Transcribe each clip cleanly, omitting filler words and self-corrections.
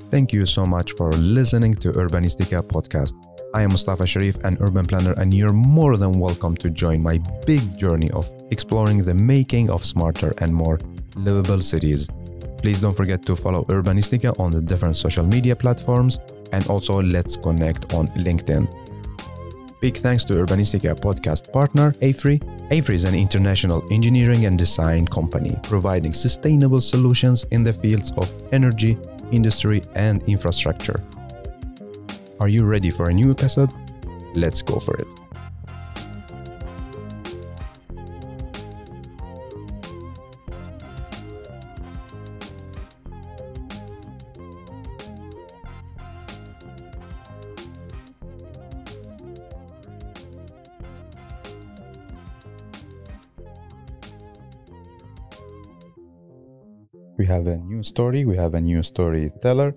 Thank you so much for listening to Urbanistica podcast. I am Mustafa Sharif, an urban planner, and you're more than welcome to join my big journey of exploring the making of smarter and more livable cities. Please don't forget to follow Urbanistica on the different social media platforms, and also let's connect on LinkedIn. Big thanks to Urbanistica podcast partner AFRI. AFRI is an international engineering and design company providing sustainable solutions in the fields of energy, industry, and infrastructure. Are you ready for a new episode? Let's go for it. We have a new story. We have a new storyteller.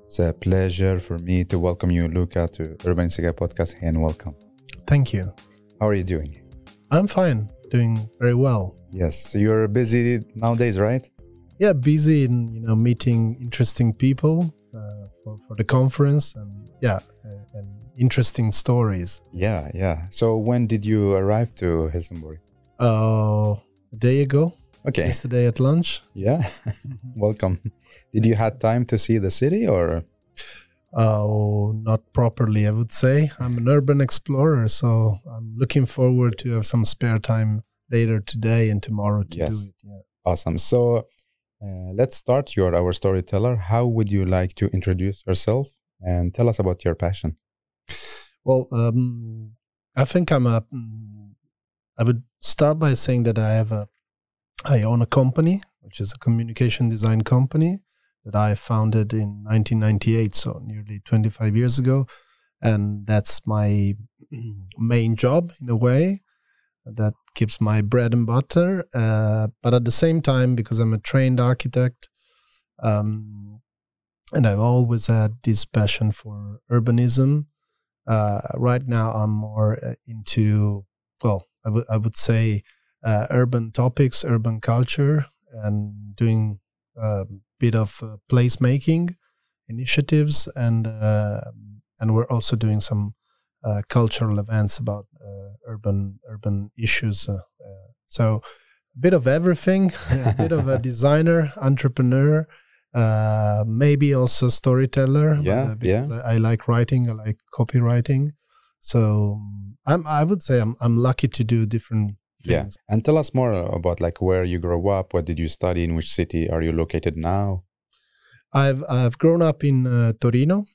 It's a pleasure for me to welcome you, Luca, to Urbanistica podcast, and welcome. Thank you. How are you doing? I'm fine, doing very well. Yes, so you're busy nowadays, right? Yeah, busy in meeting interesting people for the conference, and and interesting stories. Yeah. So when did you arrive to Helsingborg? A day ago. Okay. Yesterday at lunch. Yeah. Welcome. Did you have time to see the city or? Oh, not properly, I would say. I'm an urban explorer, so I'm looking forward to have some spare time later today and tomorrow to do it. Yeah. Awesome. So let's start. You're our storyteller. How would you like to introduce yourself and tell us about your passion? Well, I think I would start by saying that I own a company, which is a communication design company that I founded in 1998, so nearly 25 years ago. And that's my main job in a way. That keeps my bread and butter. But at the same time, because I'm a trained architect, and I've always had this passion for urbanism, right now I'm more into, I would say, urban topics, urban culture, and doing a bit of placemaking initiatives, and we're also doing some cultural events about urban issues. So a bit of everything, a bit of a designer, entrepreneur, maybe also storyteller. Because I like writing, I like copywriting. So I would say I'm lucky to do different things. Yeah, and tell us more about where you grew up. What did you study? In which city are you located now? I've grown up in Torino,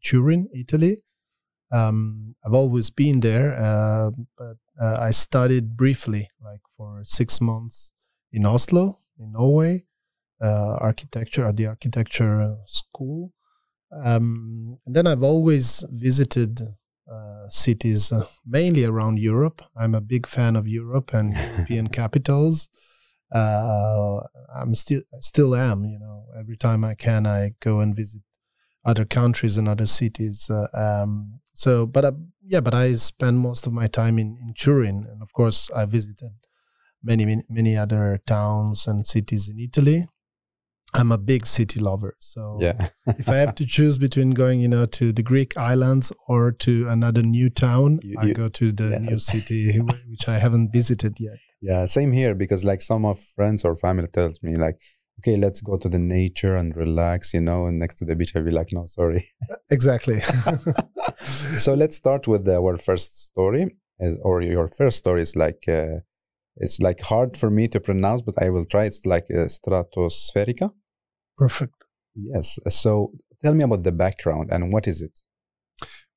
Turin, Italy. I've always been there, but I studied briefly, for 6 months in Oslo, in Norway, architecture at the architecture school. And then I've always visited cities, mainly around Europe. I'm a big fan of Europe and European capitals. I'm still am. Every time I can, I go and visit other countries and other cities. But I spend most of my time in Turin, and of course, I visited many other towns and cities in Italy. I'm a big city lover, so if I have to choose between going, to the Greek islands or to another new town, I go to the new city, which I haven't visited yet. Yeah, same here, because some of friends or family tells me okay, let's go to the nature and relax, and next to the beach. I'll be like, no, sorry. Exactly. So let's start with our first story, your first story is it's hard for me to pronounce, but I will try. It's Stratosferica. Perfect. Yes. So tell me about the background and what is it?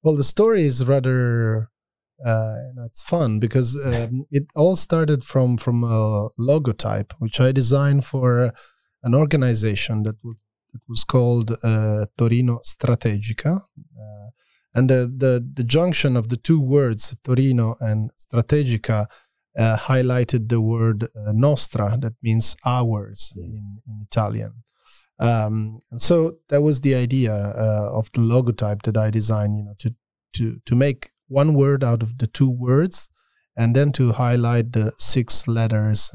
Well, the story is rather, it's fun because it all started from a logotype, which I designed for an organization that was called Torino Strategica. And the junction of the two words, Torino and Strategica, highlighted the word nostra, that means ours in Italian. And so that was the idea of the logotype that I designed, to make one word out of the two words and then to highlight the 6 letters,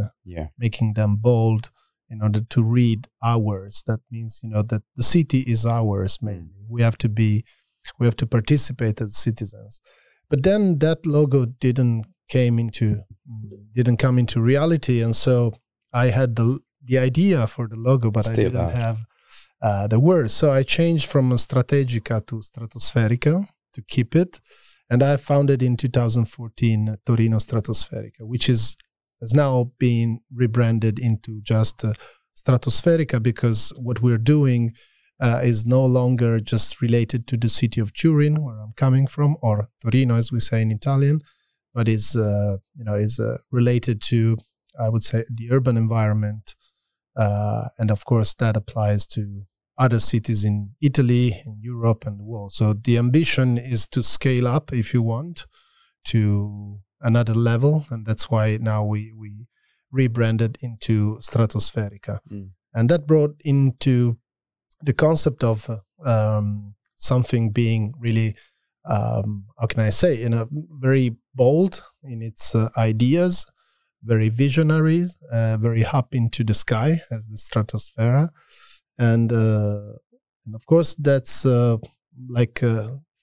making them bold in order to read ours. That means, that the city is ours mainly. We have to participate as citizens. But then that logo didn't come into reality, and so I had the idea for the logo, but I didn't have the words. So I changed from Strategica to Stratosferica to keep it, and I founded in 2014 Torino Stratosferica, which has now been rebranded into just Stratosferica, because what we're doing is no longer just related to the city of Turin, where I'm coming from, or Torino, as we say in Italian, but is related to, I would say, the urban environment, and of course that applies to other cities in Italy, in Europe, and the world. So the ambition is to scale up, if you want, to another level, and that's why now we rebranded into Stratosferica. And that brought into the concept of something being really, how can I say, very bold in its ideas, very visionary, very up into the sky as the Stratosfera. And of course, that's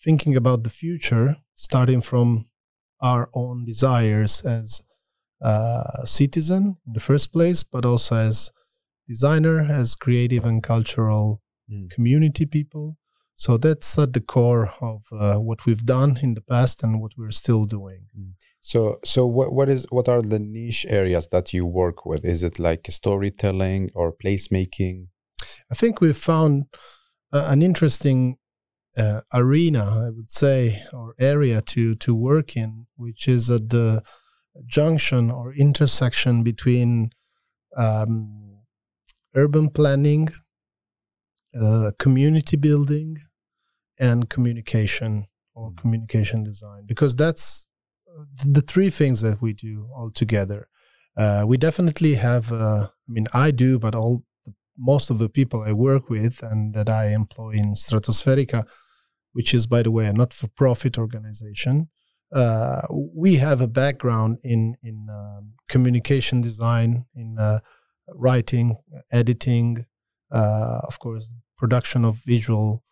thinking about the future, starting from our own desires as citizen in the first place, but also as designer, as creative and cultural community people. So that's at the core of what we've done in the past and what we're still doing. So what are the niche areas that you work with? Is it like storytelling or placemaking? I think we've found an interesting arena, I would say, or area to work in, which is at the junction or intersection between urban planning, community building, and communication or communication design, because that's the 3 things that we do all together. We definitely have, I do, but most of the people I work with and that I employ in Stratosferica, which is, by the way, a not-for-profit organization, we have a background in communication design, in writing, editing, of course, production of visual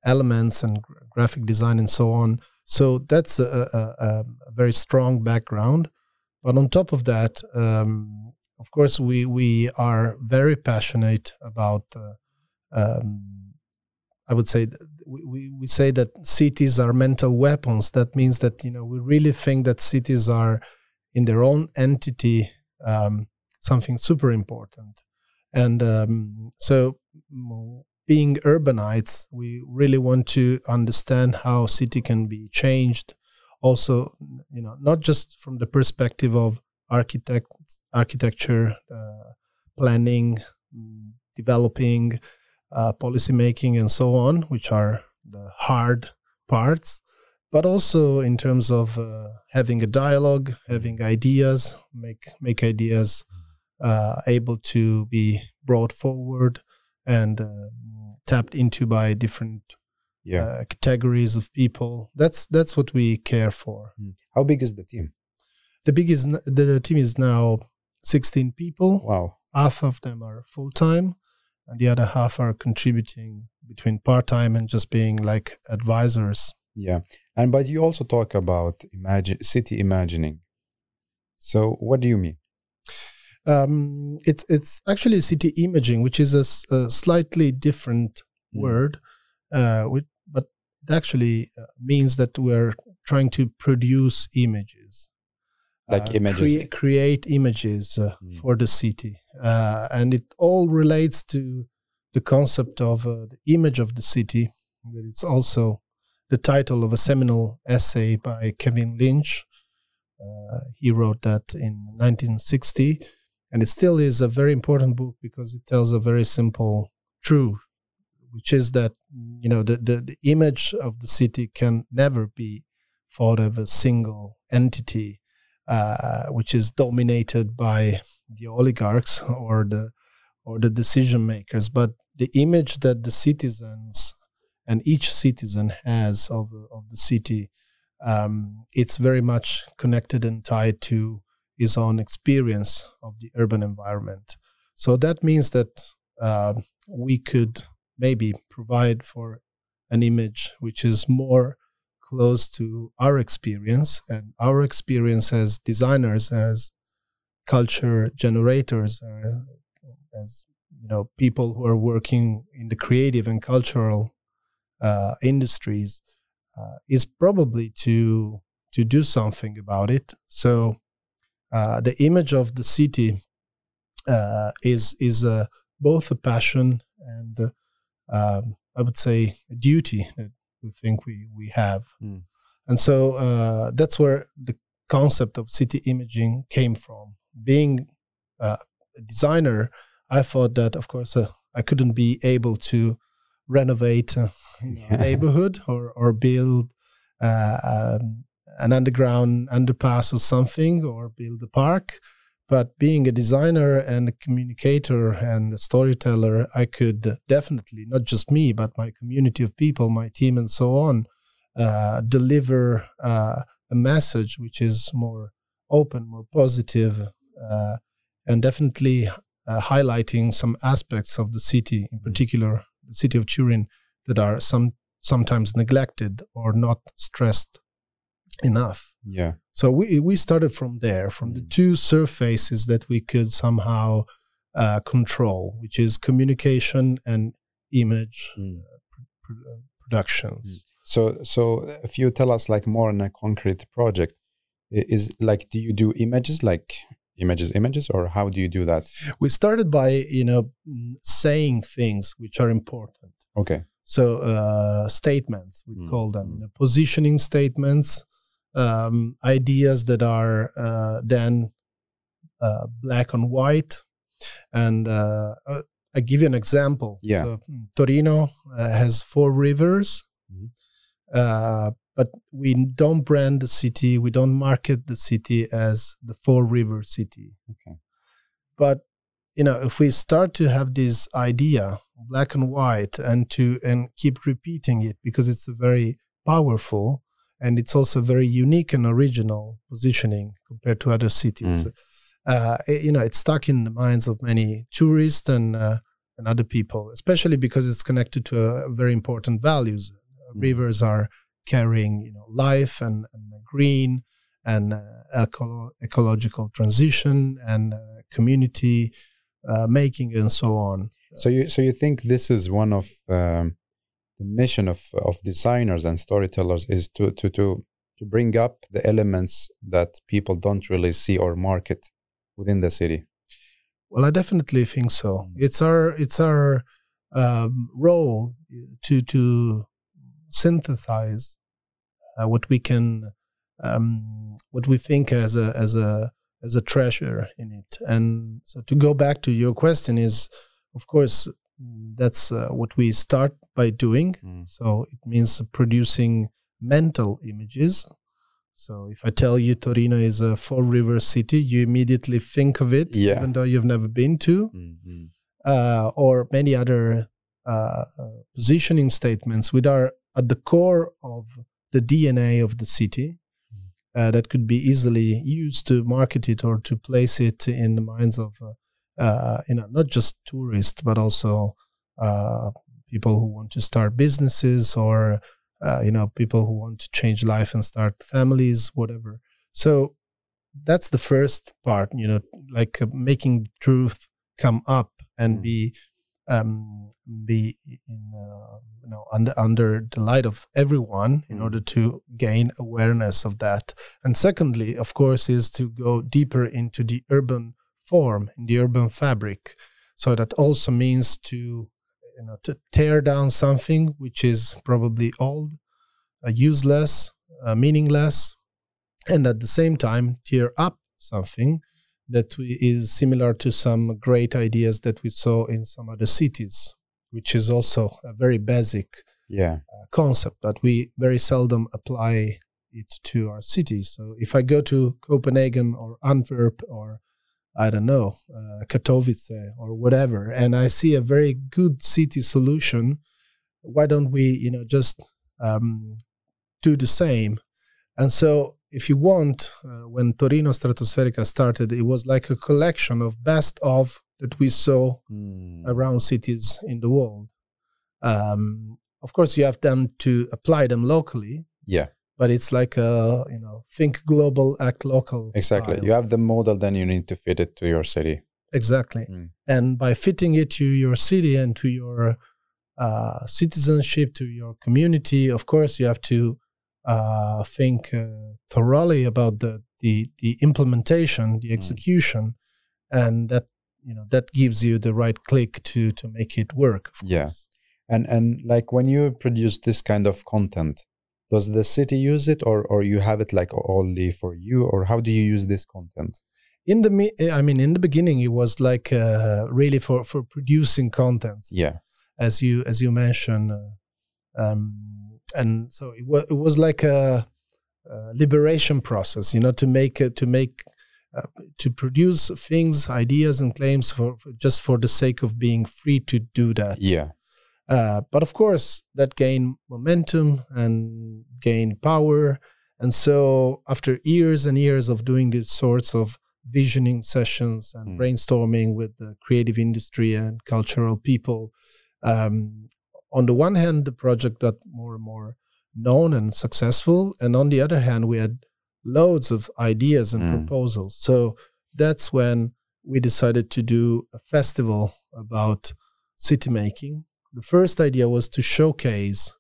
elements and graphic design and so on. So that's a very strong background. But on top of that, of course, we are very passionate about, I would say, we say that cities are mental weapons. That means that, we really think that cities are, in their own entity, something super important. And so being urbanites, we really want to understand how city can be changed. Also, not just from the perspective of architecture, planning, developing, policy making, and so on, which are the hard parts, but also in terms of having a dialogue, having ideas, make ideas able to be brought forward and tapped into by different categories of people. That's what we care for. How big is the team? The team is now 16 people. Wow. Half of them are full-time, and the other half are contributing between part-time and just being like advisors. Yeah. But you also talk about city imagining. So what do you mean? It's actually city imaging, which is a slightly different word, but it actually means that we're trying to produce images. Like images? Create images for the city. And it all relates to the concept of the image of the city. It's also the title of a seminal essay by Kevin Lynch. He wrote that in 1960. And it still is a very important book because it tells a very simple truth, which is that, the image of the city can never be thought of a single entity, which is dominated by the oligarchs or the decision makers. But the image that the citizens and each citizen has of the city it's very much connected and tied to his own experience of the urban environment. So that means that we could maybe provide for an image which is more close to our experience, and our experience as designers, as culture generators, as people who are working in the creative and cultural industries, is probably to do something about it. So the image of the city is both a passion and I would say a duty that we think we have. And so that's where the concept of city imaging came from. Being a designer, I thought that, of course, I couldn't be able to renovate a neighborhood or build an underground underpass or something, or build a park. But being a designer and a communicator and a storyteller, I could definitely, not just me, but my community of people, my team and so on, deliver a message which is more open, more positive, and definitely highlighting some aspects of the city, in particular the city of Turin, that are sometimes neglected or not stressed enough. Yeah. So we started from there, from the two surfaces that we could somehow control, which is communication and image productions. So if you tell us like more on a concrete project, is like, do you do images, like images, or how do you do that? We started by saying things which are important. Okay. So statements, we call them, positioning statements, ideas that are then black and white. And I give you an example. Yeah. So, Torino has 4 rivers, but we don't brand the city, we don't market the city as the 4 river city. Okay. But if we start to have this idea, black and white, and keep repeating it, because it's a very powerful and it's also very unique and original positioning compared to other cities. It's stuck in the minds of many tourists and other people, especially because it's connected to very important values. Rivers are carrying, life and green and ecological transition and community making and so on. So you think this is one of the mission of designers and storytellers, is to bring up the elements that people don't really see or market within the city? Well, I definitely think so. It's our role to synthesize what we can, what we think as a treasure in it. And so to go back to your question is, of course, that's what we start by doing. So it means producing mental images. So if I tell you Torino is a 4-river city, you immediately think of it, even though you've never been to. Or many other positioning statements which are at the core of the DNA of the city, that could be easily used to market it or to place it in the minds of not just tourists, but also people who want to start businesses, or people who want to change life and start families, whatever. So that's the first part, like making truth come up and be under the light of everyone in order to gain awareness of that. And secondly, of course, is to go deeper into the urban form, in the urban fabric. So that also means to tear down something which is probably old, useless, meaningless, and at the same time tear up something that is similar to some great ideas that we saw in some other cities, which is also a very basic concept, but we very seldom apply it to our cities. So if I go to Copenhagen or Antwerp or I don't know, Katowice or whatever, and I see a very good city solution, why don't we just do the same? And so, if you want, when Torino Stratosferica started, it was like a collection of best of that we saw around cities in the world. Of course, you have them to apply them locally. Yeah. But it's like a, think global, act local. Exactly. Style. You have the model, then you need to fit it to your city. Exactly. And by fitting it to your city and to your citizenship, to your community, of course, you have to think thoroughly about the implementation, the execution, and that gives you the right click to make it work. Yeah. And like when you produce this kind of content, does the city use it, or you have it like only for you, or how do you use this content? In the beginning, it was like really for producing content. Yeah. As you mentioned, and so it was like a liberation process, to produce things, ideas, and claims just for the sake of being free to do that. Yeah. But of course, that gained momentum and gained power. And so after years and years of doing these sorts of visioning sessions and brainstorming with the creative industry and cultural people, on the one hand, the project got more and more known and successful. And on the other hand, we had loads of ideas and proposals. So that's when we decided to do a festival about city making. The first idea was to showcase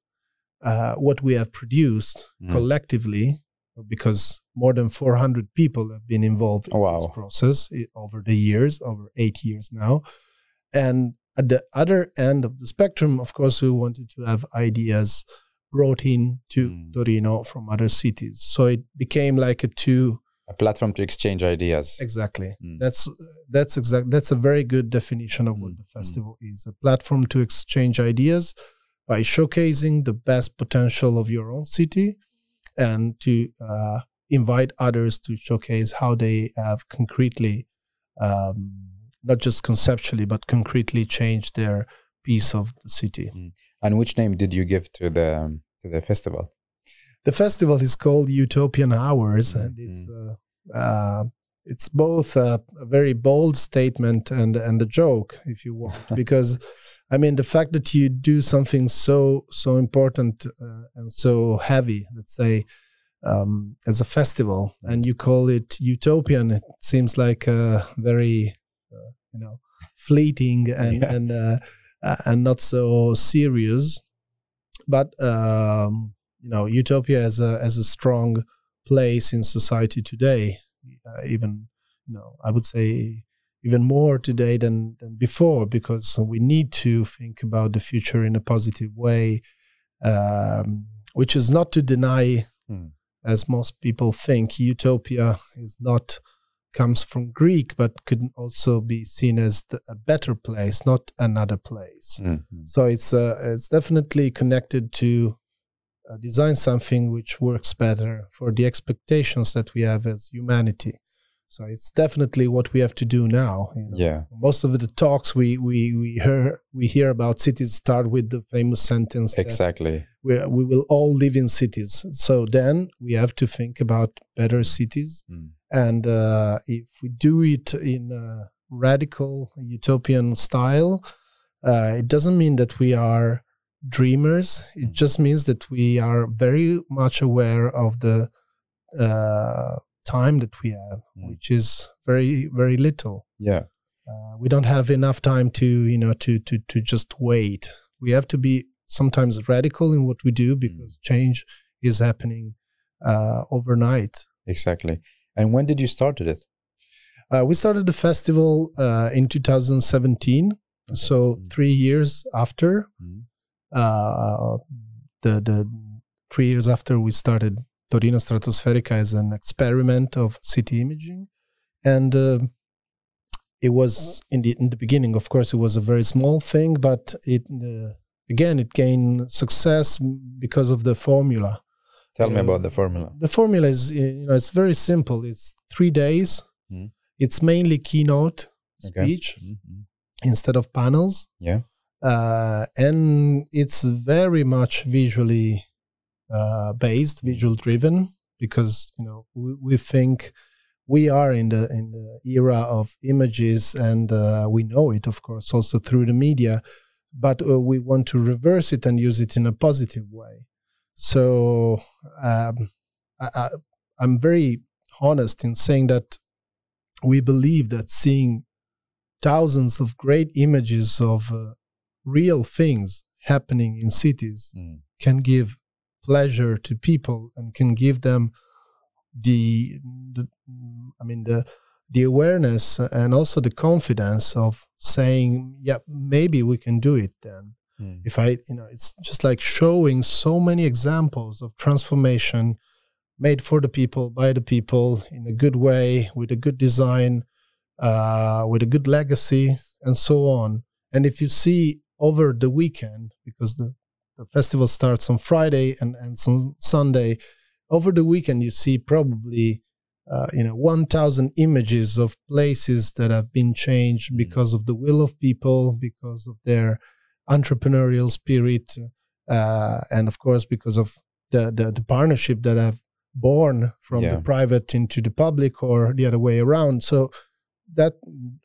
what we have produced collectively, because more than 400 people have been involved in this process over the years, over 8 years now. And at the other end of the spectrum, of course, we wanted to have ideas brought in to Torino from other cities. So it became like a platform to exchange ideas. Exactly. That's a very good definition of what the festival is. A platform to exchange ideas by showcasing the best potential of your own city, and to invite others to showcase how they have concretely, not just conceptually, but concretely changed their piece of the city. And which name did you give to the festival? The festival is called Utopian Hours, and it's both a very bold statement and a joke, if you want, because the fact that you do something so important and so heavy, let's say, as a festival, and you call it utopian, it seems like a very fleeting and not so serious. But utopia as a strong place in society today, even I would say even more today than before, because we need to think about the future in a positive way, which is not to deny, as most people think, utopia comes from Greek, but could also be seen as a better place, not another place. So it's definitely connected to design something which works better for the expectations that we have as humanity. So it's definitely what we have to do now. Yeah. Most of the talks we hear about cities start with the famous sentence. Exactly. We will all live in cities. So then we have to think about better cities. And if we do it in a radical utopian style, it doesn't mean that we are dreamers. It just means that we are very much aware of the time that we have, which is very, very little. Yeah. We don't have enough time to just wait. We have to be sometimes radical in what we do, because change is happening overnight. Exactly. And when did you start it? We started the festival in 2017. So 3 years after, the 3 years after we started Torino Stratosferica as an experiment of city imaging. And it was in the beginning, of course, it was a very small thing, but it gained success because of the formula. Tell me about the formula. The formula is, it's very simple. It's 3 days. It's mainly keynote speech instead of panels. Yeah. And it's very much visually based, visual driven, because we think we are in the era of images, and we know it, of course, also through the media, but we want to reverse it and use it in a positive way. So I'm very honest in saying that we believe that seeing thousands of great images of real things happening in cities can give pleasure to people and can give them the awareness and also the confidence of saying, yeah, maybe we can do it then. If it's just like showing so many examples of transformation made for the people, by the people, in a good way, with a good design, with a good legacy, and so on. And if you see over the weekend, because the festival starts on Friday and ends on Sunday, over the weekend you see probably 1,000 images of places that have been changed because of the will of people, because of their entrepreneurial spirit, and of course because of the partnership that have born from the private into the public, or the other way around. So that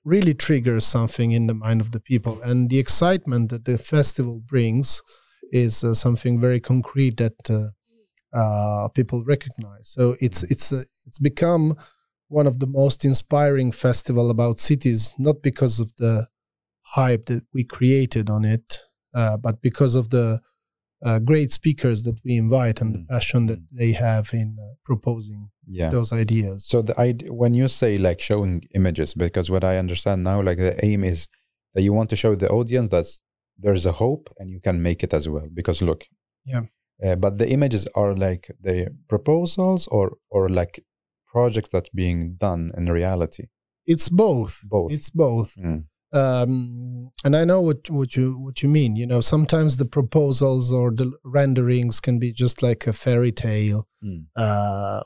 really triggers something in the mind of the people, and the excitement that the festival brings is something very concrete that people recognize. So it's become one of the most inspiring festival about cities, not because of the hype that we created on it, but because of the great speakers that we invite and the passion that they have in proposing those ideas. So when you say like showing images, because what I understand now, like the aim is that you want to show the audience that there's a hope and you can make it as well. Because look, but the images are like the proposals or like projects that's being done in reality. It's both. It's both. And I know what you mean. Sometimes the proposals or the renderings can be just like a fairy tale,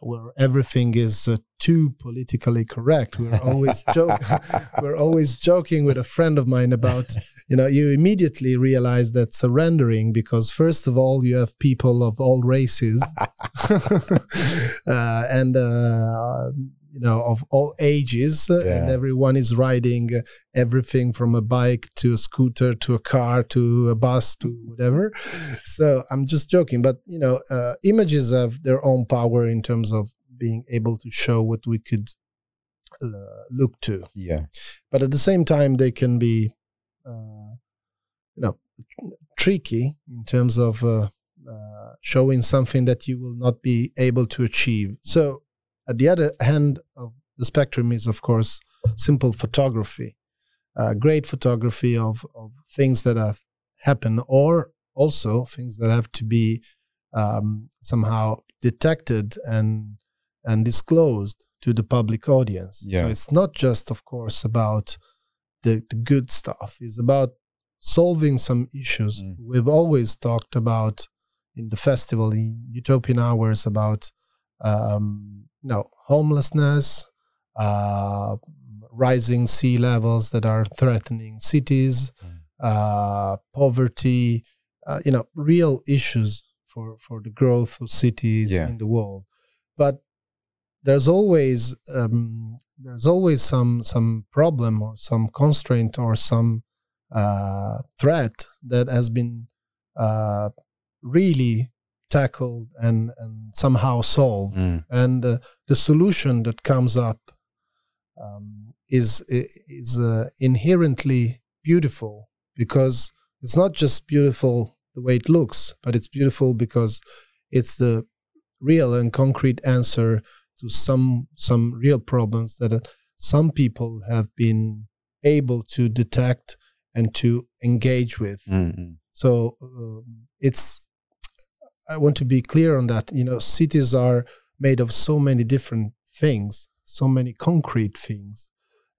where everything is too politically correct. We're always joking with a friend of mine about, you immediately realize that's a rendering because first of all you have people of all races, and of all ages, and everyone is riding everything from a bike to a scooter to a car to a bus to whatever. So I'm just joking, but images have their own power in terms of being able to show what we could look to. But at the same time they can be tricky in terms of showing something that you will not be able to achieve. So at the other hand of the spectrum is, of course, simple photography, great photography of things that have happened, or also things that have to be somehow detected and disclosed to the public audience. So it's not just, of course, about the good stuff. It's about solving some issues. We've always talked about in the festival, in Utopian Hours, about homelessness, rising sea levels that are threatening cities, poverty, real issues for the growth of cities in the world. But there's always some problem or some constraint or some threat that has been really tackled and somehow solved, and the solution that comes up is inherently beautiful, because it's not just beautiful the way it looks, but it's beautiful because it's the real and concrete answer to some real problems that some people have been able to detect and to engage with. So I want to be clear on that. Cities are made of so many different things, so many concrete things.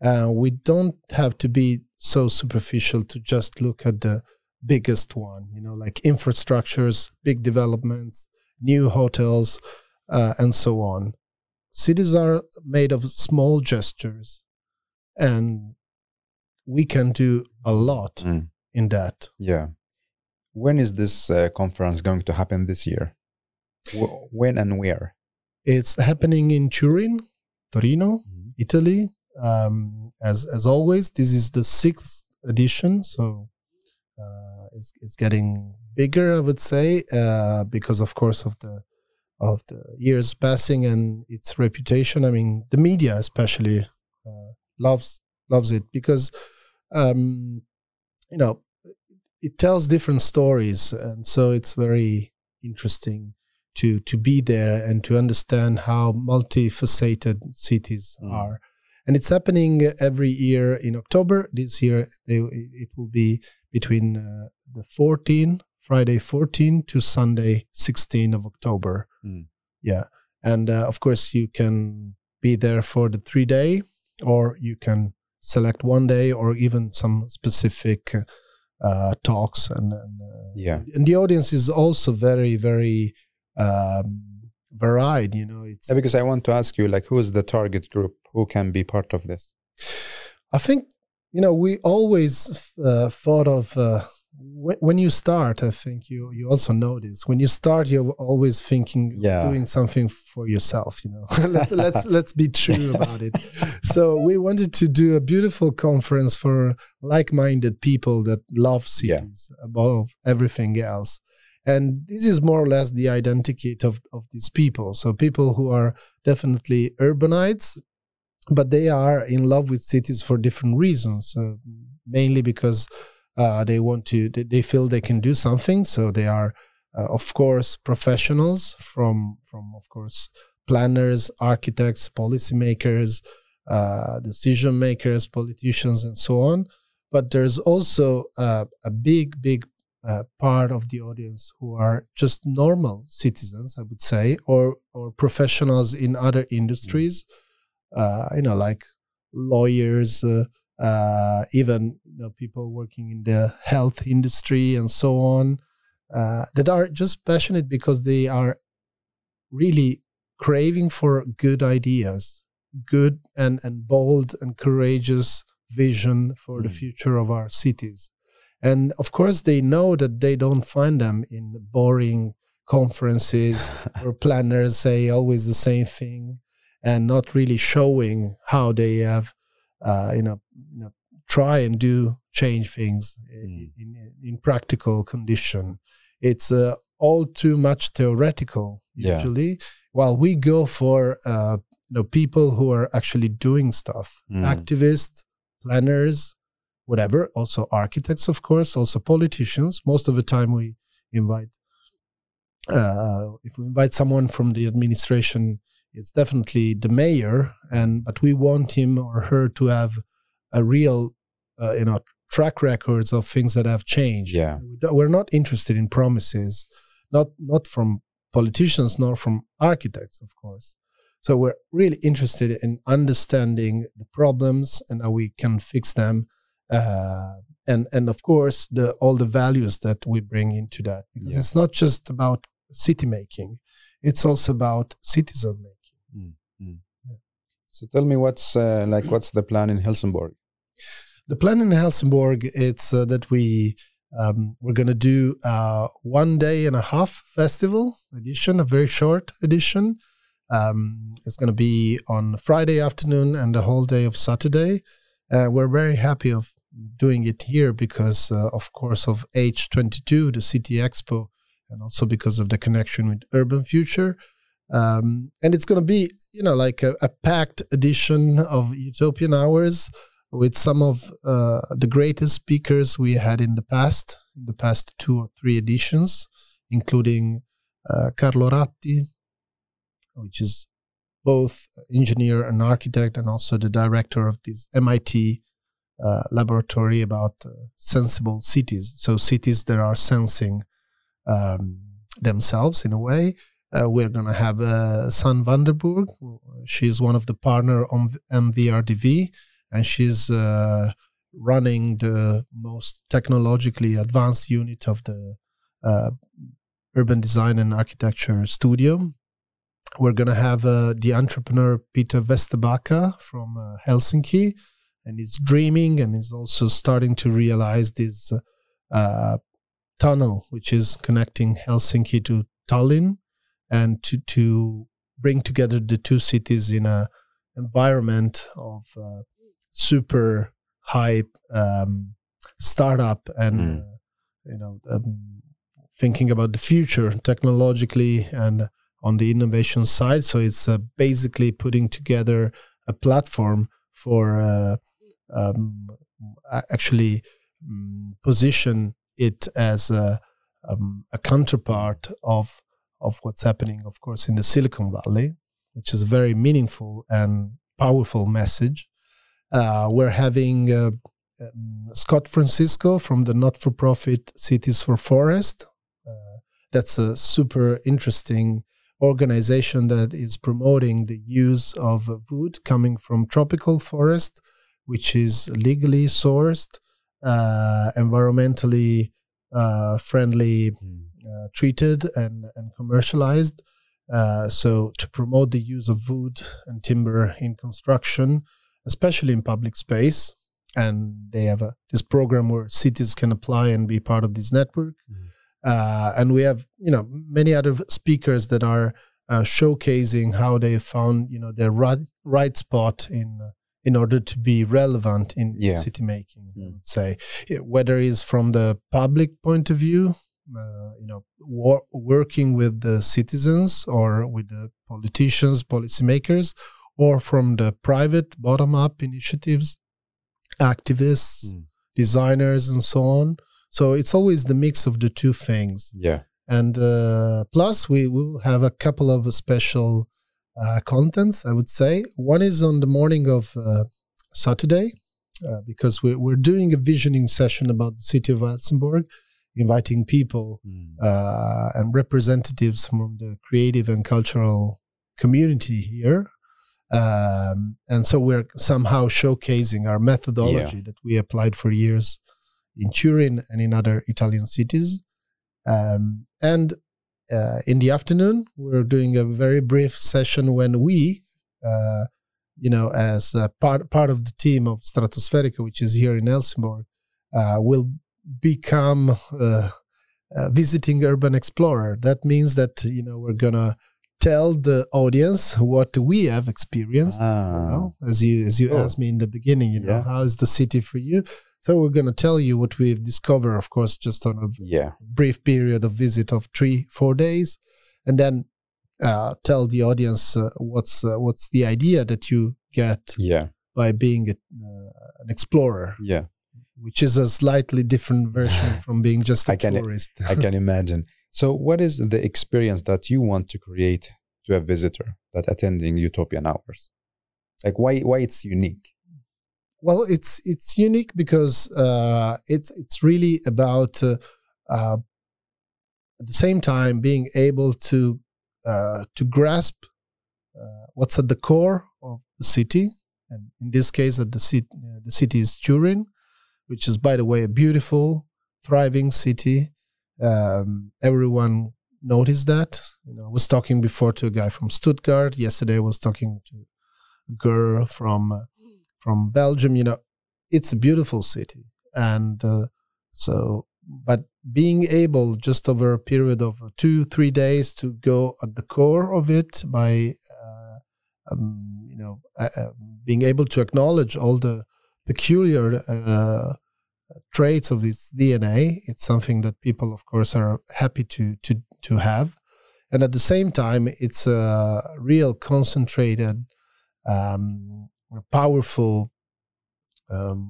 We don't have to be so superficial to just look at the biggest one, like infrastructures, big developments, new hotels, and so on. Cities are made of small gestures, and we can do a lot in that. When is this conference going to happen this year? When and where? It's happening in Turin, Torino, Italy. As always, this is the 6th edition, so it's getting bigger, I would say, because of course of the years passing and its reputation. I mean, the media especially loves it because it tells different stories, and so it's very interesting to be there and to understand how multifaceted cities are. And it's happening every year in October. This year it will be between the Friday 14 to Sunday 16 of October. Yeah. And of course you can be there for the 3-day, or you can select 1 day, or even some specific talks. And the audience is also very, very varied. It's because I want to ask you, like, who is the target group? Who can be part of this? I think, we always thought of when you start. I think you also know this. When you start, you're always thinking doing something for yourself. Let's be true about it. So we wanted to do a beautiful conference for like-minded people that love cities above everything else. And this is more or less the identity of these people. So people who are definitely urbanites, but they are in love with cities for different reasons, mainly because they feel they can do something. So they are, of course, professionals from of course, planners, architects, policymakers, decision makers, politicians, and so on. But there's also a big part of the audience who are just normal citizens, I would say, or professionals in other industries, like lawyers, even people working in the health industry and so on, that are just passionate because they are really craving for good ideas, good and bold and courageous vision for the future of our cities. And of course, they know that they don't find them in boring conferences where planners say always the same thing and not really showing how they have, try and do change things in practical condition. It's all too much theoretical usually, while we go for people who are actually doing stuff, activists, planners, whatever, also architects, of course, also politicians. Most of the time we invite, if we invite someone from the administration, it's definitely the mayor, but we want him or her to have a real, track records of things that have changed. Yeah. We're not interested in promises, not from politicians, nor from architects, of course. So we're really interested in understanding the problems and how we can fix them. And of course, all the values that we bring into that. Because it's not just about city making, it's also about citizen making. So tell me, what's the plan in Helsingborg? The plan in Helsingborg, it's that we're going to do 1 day and a half festival edition, a very short edition. It's going to be on Friday afternoon and the whole day of Saturday. We're very happy of doing it here because, of course, of H22, the City Expo, and also because of the connection with Urban Future. And it's going to be, like a packed edition of Utopian Hours with some of the greatest speakers we had in the past 2 or 3 editions, including Carlo Ratti, which is both engineer and architect, and also the director of this MIT laboratory about sensible cities. So cities that are sensing themselves in a way. We're going to have San Vanderburg. She's one of the partner on MVRDV, and she's running the most technologically advanced unit of the urban design and architecture studio. We're going to have the entrepreneur Peter Vesterbacka from Helsinki, and he's dreaming and he's also starting to realize this tunnel which is connecting Helsinki to Tallinn, and to bring together the two cities in a environment of super hype, startup, and thinking about the future technologically and on the innovation side. So it's basically putting together a platform for actually position it as a counterpart of what's happening, of course, in the Silicon Valley, which is a very meaningful and powerful message. We're having Scott Francisco from the not-for-profit Cities for Forest. That's a super interesting organization that is promoting the use of wood coming from tropical forest, which is legally sourced, environmentally friendly, treated and commercialized. So to promote the use of wood and timber in construction, especially in public space. And they have this program where cities can apply and be part of this network. And we have, many other speakers that are showcasing how they found, their right spot in order to be relevant in city making. I would say, whether it's from the public point of view, working with the citizens or with the politicians, policymakers, or from the private bottom-up initiatives, activists, designers, and so on. So it's always the mix of the two things. Yeah. And plus, we will have a couple of special contents, I would say. One is on the morning of Saturday, because we're doing a visioning session about the city of Helsingborg, inviting people and representatives from the creative and cultural community here. And so we're somehow showcasing our methodology that we applied for years in Turin and in other Italian cities. And in the afternoon, we're doing a very brief session when we, as part of the team of Stratosferica, which is here in Helsingborg, will become visiting urban explorer. That means that, we're going to tell the audience what we have experienced. As you asked me in the beginning, how is the city for you? So we're going to tell you what we've discovered, of course, just on a brief period of visit of 3-4 days, and then tell the audience what's the idea that you get by being an explorer. Yeah, which is a slightly different version from being just a tourist. I can imagine. So what is the experience that you want to create to a visitor that attending Utopian Hours? Like why it's unique? Well, it's unique because it's really about at the same time being able to grasp what's at the core of the city, and in this case, the city is Turin, which is, by the way, a beautiful, thriving city. Everyone noticed that. I was talking before to a guy from Stuttgart. Yesterday, I was talking to a girl from Belgium. It's a beautiful city, and but being able just over a period of 2-3 days to go at the core of it by being able to acknowledge all the peculiar traits of its DNA, it's something that people, of course, are happy to have. And at the same time, it's a real concentrated, powerful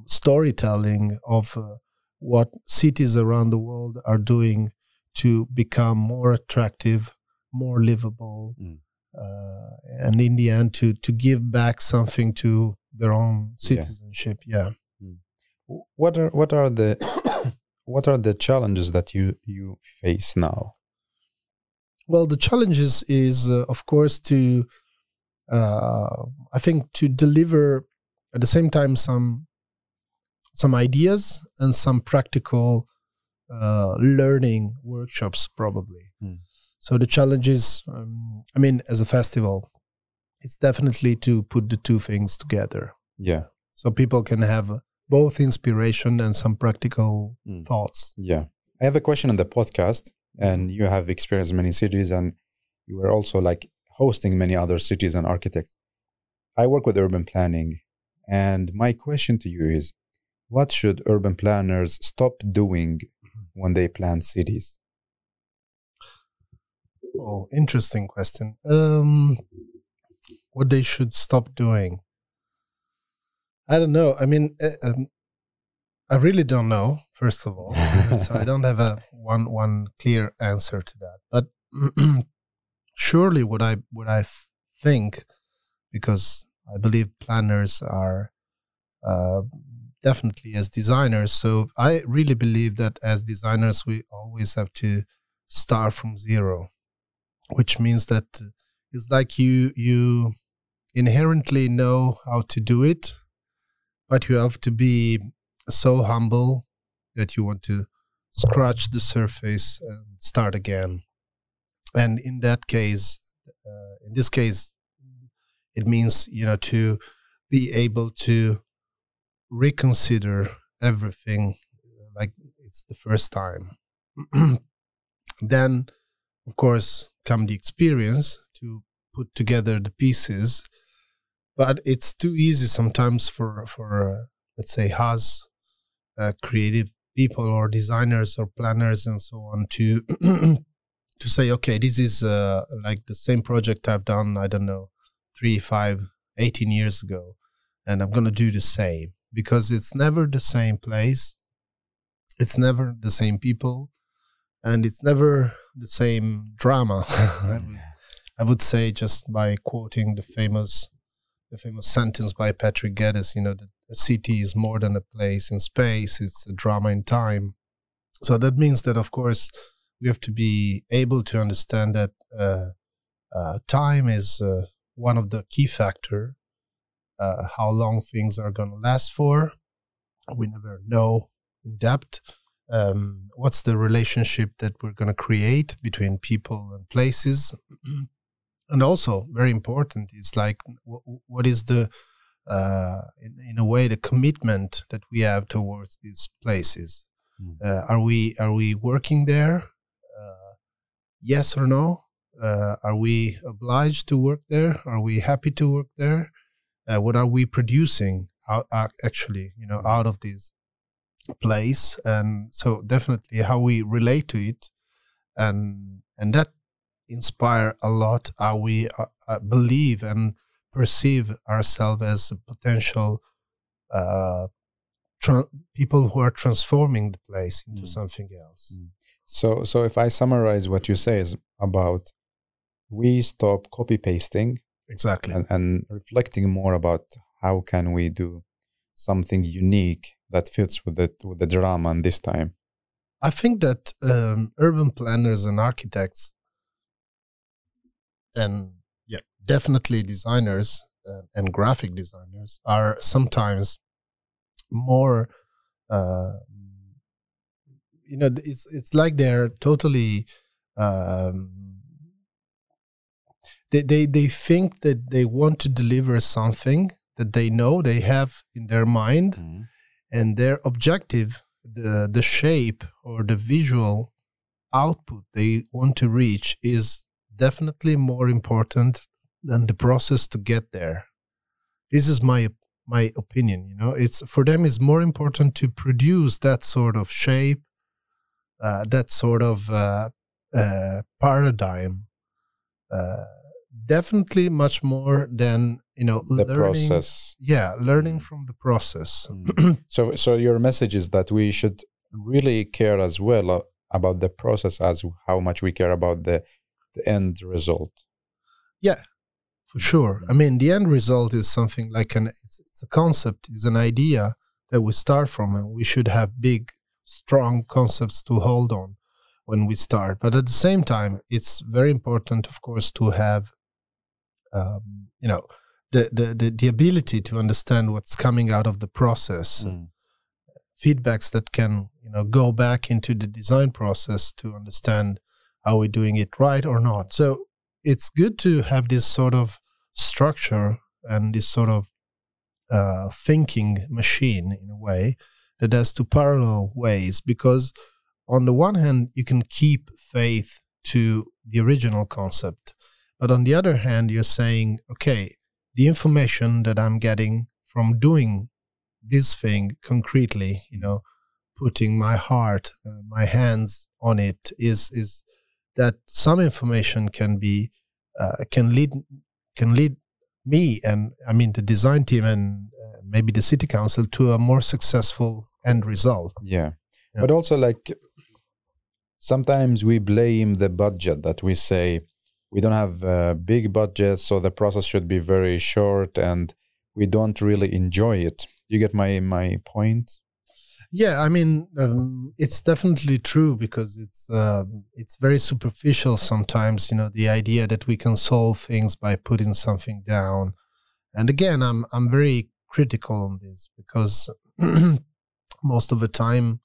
storytelling of what cities around the world are doing to become more attractive, more livable, and in the end to give back something to their own citizenship. What are the challenges that you face now? Well, the challenges is of course to I think to deliver at the same time some ideas and some practical learning workshops probably. So the challenge is, as a festival, it's definitely to put the two things together. Yeah. So people can have both inspiration and some practical thoughts. Yeah. I have a question on the podcast, and you have experienced many cities, and you were also hosting many other cities and architects. I work with urban planning, and my question to you is, what should urban planners stop doing when they plan cities? Oh, interesting question. What they should stop doing? I don't know. I mean, I really don't know, first of all. So I don't have a one clear answer to that. But surely what I think, because I believe planners are definitely as designers. So I really believe that as designers, we always have to start from zero, which means that it's like you inherently know how to do it, but you have to be so humble that you want to scratch the surface and start again. And in that case, in this case, it means, to be able to reconsider everything like it's the first time. Then, of course, come the experience to put together the pieces. But it's too easy sometimes for let's say, us, creative people or designers or planners and so on, to to say, okay, this is like the same project I've done, I don't know, 3, 5, 18 years ago, and I'm going to do the same, because it's never the same place, it's never the same people, and it's never the same drama. I would say, just by quoting the famous sentence by Patrick Geddes, that a city is more than a place in space, it's a drama in time. So that means that, of course, we have to be able to understand that time is one of the key factors. How long things are going to last for, we never know in depth. What's the relationship that we're going to create between people and places? And also, very important, is like, what is the, in a way, the commitment that we have towards these places? Are we working there? Yes or no? Are we obliged to work there? Are we happy to work there? What are we producing actually, out of this place? And so definitely how we relate to it, and that inspire a lot how we believe and perceive ourselves as potential people who are transforming the place into something else. So if I summarize what you say is about, we stop copy pasting, exactly, and reflecting more about how can we do something unique that fits with the drama. And this time, I think that urban planners and architects, and definitely designers and graphic designers, are sometimes more it's like they're totally they think that they want to deliver something that they know they have in their mind, and their objective, the shape or the visual output they want to reach, is definitely more important than the process to get there. This is my opinion. It's, for them, it's more important to produce that sort of shape, that sort of paradigm, definitely much more than the learning, process. Learning from the process. So your message is that we should really care as well about the process as how much we care about the end result. Yeah, for sure. I mean, the end result is something like it's a concept, is an idea that we start from, and we should have big, strong concepts to hold on when we start. But at the same time, it's very important, of course, to have the ability to understand what's coming out of the process, feedbacks that can go back into the design process to understand are we doing it right or not. So it's good to have this sort of structure and this sort of thinking machine, in a way, that has two parallel ways, because on the one hand you can keep faith to the original concept, But on the other hand, you're saying, okay, the information that I'm getting from doing this thing concretely, putting my heart, my hands on it, is that some information can lead me, and I mean the design team and maybe the city council, to a more successful end result. Yeah. But also, like, sometimes we blame the budget, that we say we don't have a big budget, so the process should be very short, and we don't really enjoy it. You get my point? Yeah, I mean, it's definitely true, because it's very superficial sometimes, the idea that we can solve things by putting something down. And again, I'm very critical on this, because most of the time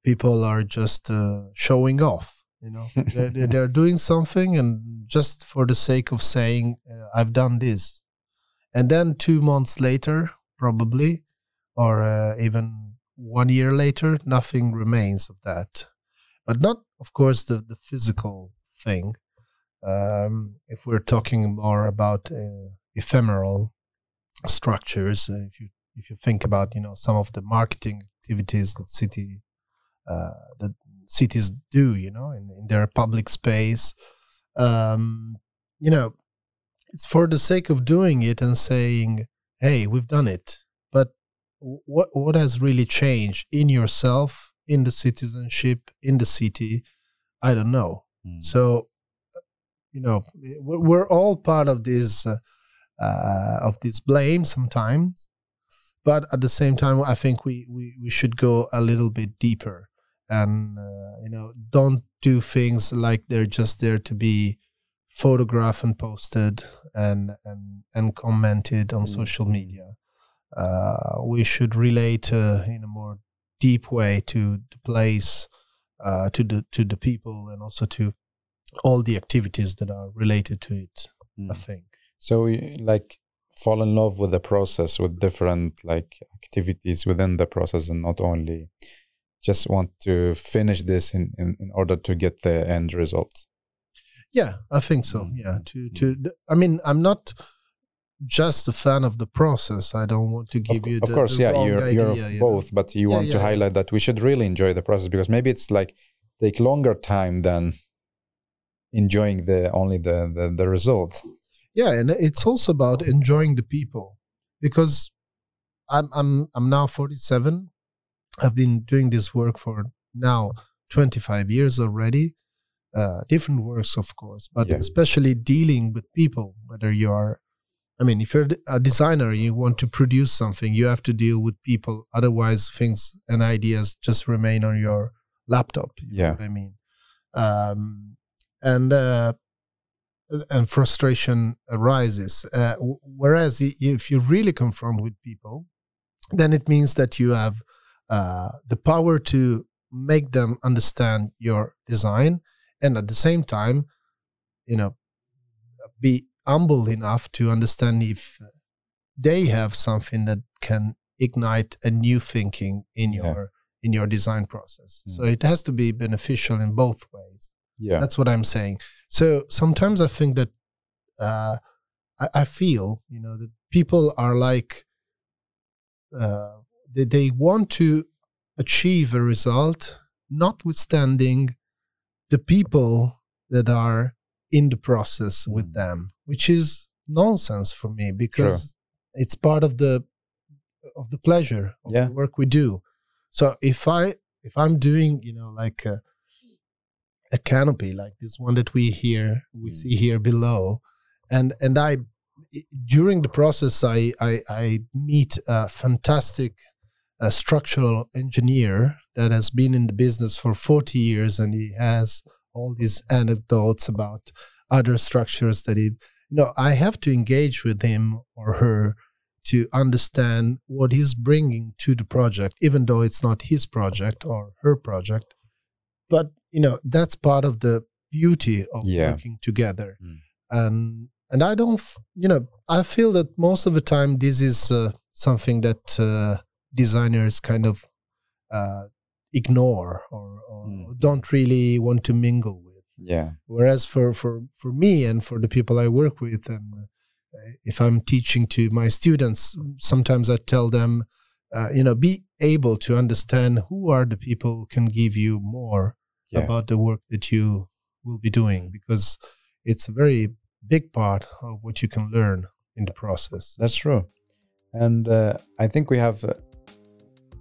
people are just showing off. They're doing something, and just for the sake of saying, I've done this. And then 2 months later, probably, or even 1 year later, nothing remains of that. But not, of course, the physical thing. If we're talking more about ephemeral structures, if you think about some of the marketing activities that cities do, in their public space, it's for the sake of doing it and saying, hey, we've done it. But what has really changed in yourself, in the citizenship, in the city? I don't know. So, we're all part of this blame sometimes, but at the same time, I think we should go a little bit deeper, and don't do things like they're just there to be photographed and posted and commented on social media. We should relate in a more deep way to the place, to the people, and also to all the activities that are related to it. I think so. Like, fall in love with the process, with different activities within the process, and not only just want to finish this in order to get the end result. Yeah, I think so. Yeah, I mean, I'm not just a fan of the process. I don't want to give you the, of course, the wrong you're idea, both, but you want to highlight that we should really enjoy the process, because maybe it's take longer time than enjoying the result. Yeah, and it's also about enjoying the people, because I'm now 47. I've been doing this work for now 25 years already. Different works, of course, but especially dealing with people. Whether you are, if you're a designer, you want to produce something, you have to deal with people. Otherwise, things and ideas just remain on your laptop. You know what I mean? And frustration arises. Whereas if you really confront with people, then it means that you have the power to make them understand your design, and at the same time, be humble enough to understand if they have something that can ignite a new thinking in your design process. So it has to be beneficial in both ways. Yeah, that's what I'm saying. So sometimes I think that I feel that people are like they want to achieve a result, notwithstanding the people that are in the process with them, which is nonsense for me, because it's part of the pleasure of the work we do. So if I'm doing like a canopy like this one that we see here below, and I during the process I meet a fantastic structural engineer that has been in the business for 40 years, and he has all these anecdotes about other structures that I have to engage with him or her to understand what he's bringing to the project, even though it's not his project or her project. But that's part of the beauty of working together. And I don't I feel that most of the time this is something that designers kind of ignore or don't really want to mingle with. Yeah. Whereas for me and for the people I work with, and if I'm teaching to my students, sometimes I tell them, be able to understand who are the people who can give you more about the work that you will be doing, because it's a very big part of what you can learn in the process. That's true. And I think we have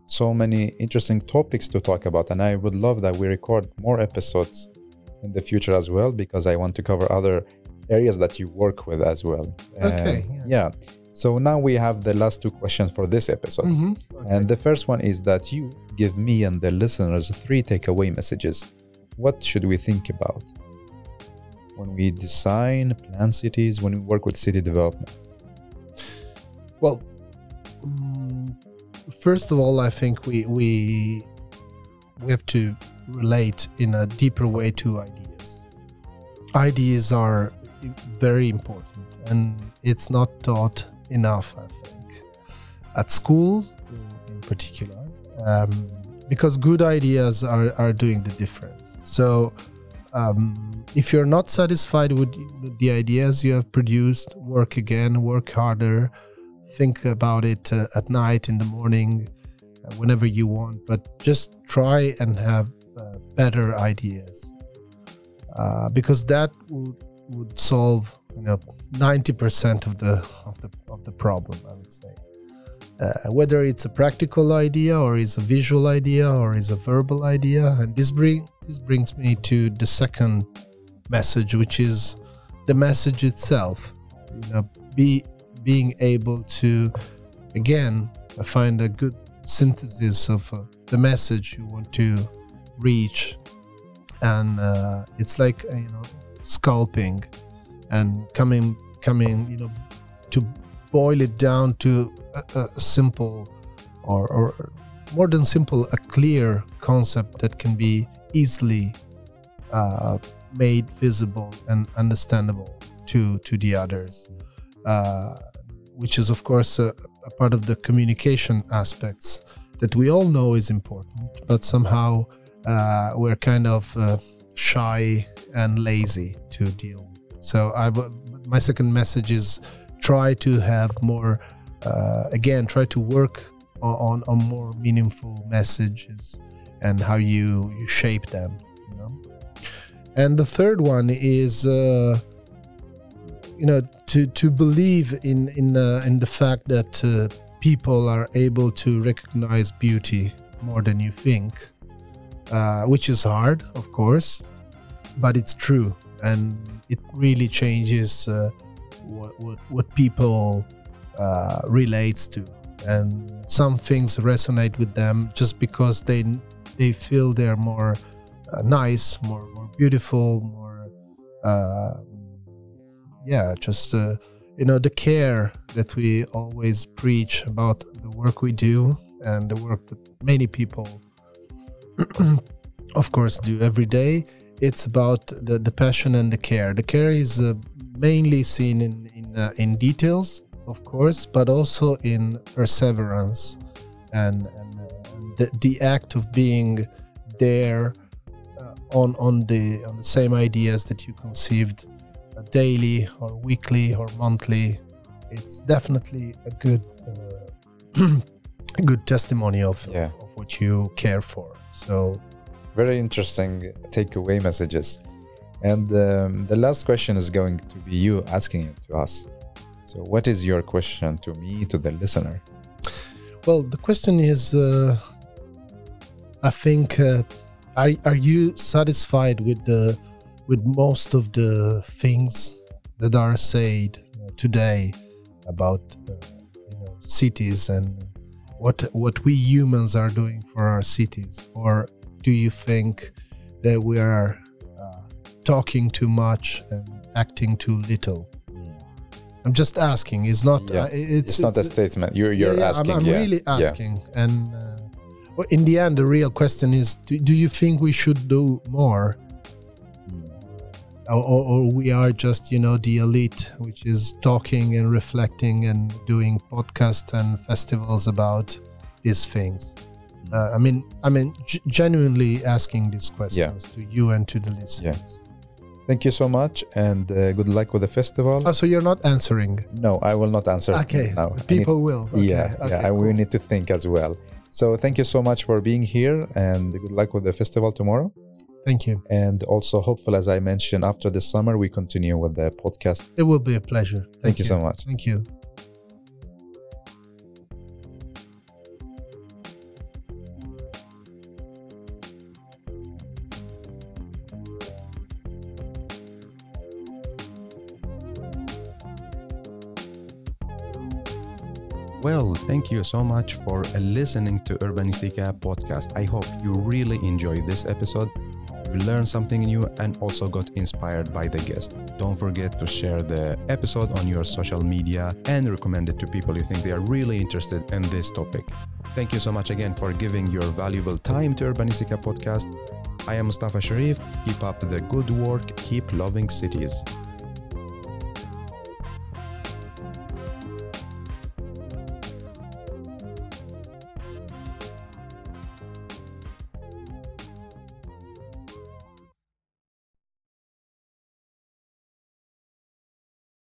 so many interesting topics to talk about, and I would love that we record more episodes in the future as well, because I want to cover other areas that you work with as well. Okay. Yeah. So now we have the last two questions for this episode. Okay. And the first one is that you give me and the listeners 3 takeaway messages. What should we think about when we design, plan cities, when we work with city development? Well, first of all, I think we have to relate in a deeper way to ideas. Ideas are very important, and it's not taught enough, I think, at school in particular, because good ideas are doing the difference. So if you're not satisfied with the ideas you have produced, work again, work harder, think about it at night, in the morning, whenever you want, but just try and have better ideas, because that would solve 90% of the problem, I would say. Whether it's a practical idea, or is a visual idea, or is a verbal idea. And this brings me to the second message, which is the message itself. Being able to, again, find a good synthesis of the message you want to reach. And it's like sculpting and coming to boil it down to a simple, or more than simple, a clear concept that can be easily made visible and understandable to the others, which is of course a part of the communication aspects that we all know is important, but somehow we're kind of shy and lazy to deal with. So my second message is try to have more, try to work on more meaningful messages and how you shape them. And the third one is to believe in the fact that people are able to recognize beauty more than you think, which is hard, of course, but it's true, and it really changes what people relates to, and some things resonate with them just because they feel they're more nice, more beautiful, more the care that we always preach about the work we do, and the work that many people of course do every day. It's about the passion and the care. The care is mainly seen in details, of course, but also in perseverance and the act of being there on the same ideas that you conceived daily or weekly or monthly. It's definitely a good good testimony of what you care for. So very interesting takeaway messages. And the last question is going to be you asking it to us. So what is your question to me, to the listener? Well, the question is, I think, are you satisfied with most of the things that are said today about cities and what we humans are doing for our cities? Or do you think that we are talking too much and acting too little? I'm just asking. It's not. It's not a statement. You're asking. I'm really asking. And in the end, the real question is: do you think we should do more, or we are just the elite, which is talking and reflecting and doing podcasts and festivals about these things? I mean, genuinely asking these questions to you and to the listeners. Thank you so much, and good luck with the festival. Oh, so you're not answering? No, I will not answer Okay, now. people will. Okay. Yeah, Okay, we cool. need to think as well. So thank you so much for being here, and good luck with the festival tomorrow. Thank you. And also, hopefully, as I mentioned, after the summer, we continue with the podcast. It will be a pleasure. Thank you so much. Thank you. Well, thank you so much for listening to Urbanistica podcast. I hope you really enjoyed this episode. You learned something new and also got inspired by the guest. Don't forget to share the episode on your social media and recommend it to people you think they are really interested in this topic. Thank you so much again for giving your valuable time to Urbanistica podcast. I am Mustafa Sharif. Keep up the good work. Keep loving cities.